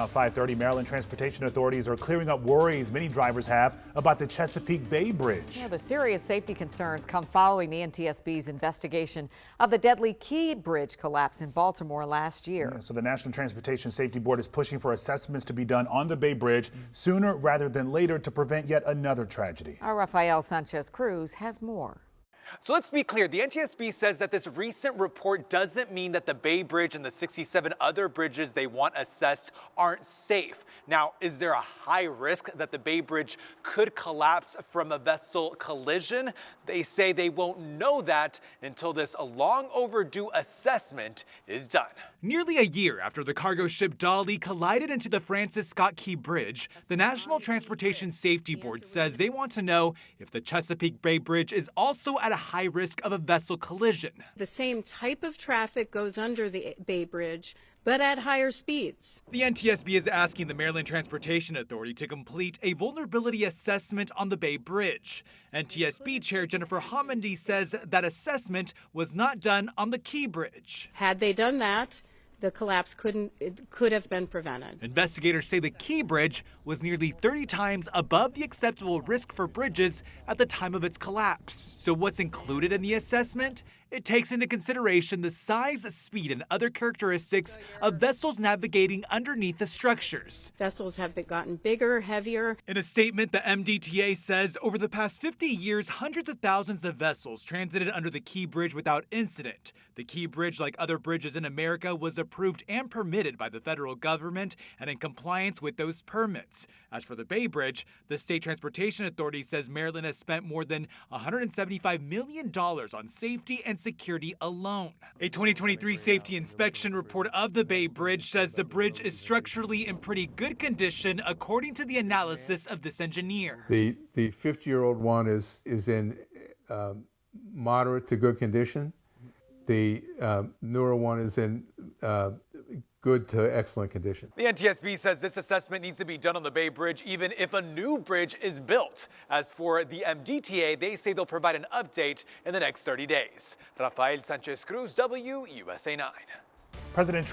Now 5:30, Maryland transportation authorities are clearing up worries many drivers have about the Chesapeake Bay Bridge. Yeah, the serious safety concerns come following the NTSB's investigation of the deadly Key Bridge collapse in Baltimore last year. So the National Transportation Safety Board is pushing for assessments to be done on the Bay Bridge sooner rather than later to prevent yet another tragedy. Our Rafael Sanchez Cruz has more. So let's be clear, the NTSB says that this recent report doesn't mean that the Bay Bridge and the 67 other bridges they want assessed aren't safe. Now, is there a high risk that the Bay Bridge could collapse from a vessel collision? They say they won't know that until this long overdue assessment is done. Nearly a year after the cargo ship Dolly collided into the Francis Scott Key Bridge, the National Transportation Safety Board says they want to know if the Chesapeake Bay Bridge is also at a high risk of a vessel collision. The same type of traffic goes under the Bay Bridge, but at higher speeds. The NTSB is asking the Maryland Transportation Authority to complete a vulnerability assessment on the Bay Bridge. NTSB Chair Jennifer Homendy says that assessment was not done on the Key Bridge. Had they done that, the collapse could have been prevented. Investigators say the Key Bridge was nearly 30 times above the acceptable risk for bridges at the time of its collapse. So what's included in the assessment? It takes into consideration the size, speed, and other characteristics of vessels navigating underneath the structures. Vessels have gotten bigger, heavier. In a statement, the MDTA says over the past 50 years, hundreds of thousands of vessels transited under the Key Bridge without incident. The Key Bridge, like other bridges in America, was approved and permitted by the federal government and in compliance with those permits. As for the Bay Bridge, the State Transportation Authority says Maryland has spent more than $175 million on safety and security alone. A 2023 safety inspection report of the Bay Bridge says the bridge is structurally in pretty good condition according to the analysis of this engineer. The 50-year-old one is in moderate to good condition. The newer one is in good to excellent condition. The NTSB says this assessment needs to be done on the Bay Bridge even if a new bridge is built. As for the MDTA, they say they'll provide an update in the next 30 days. Rafael Sanchez Cruz, WUSA 9. President Trump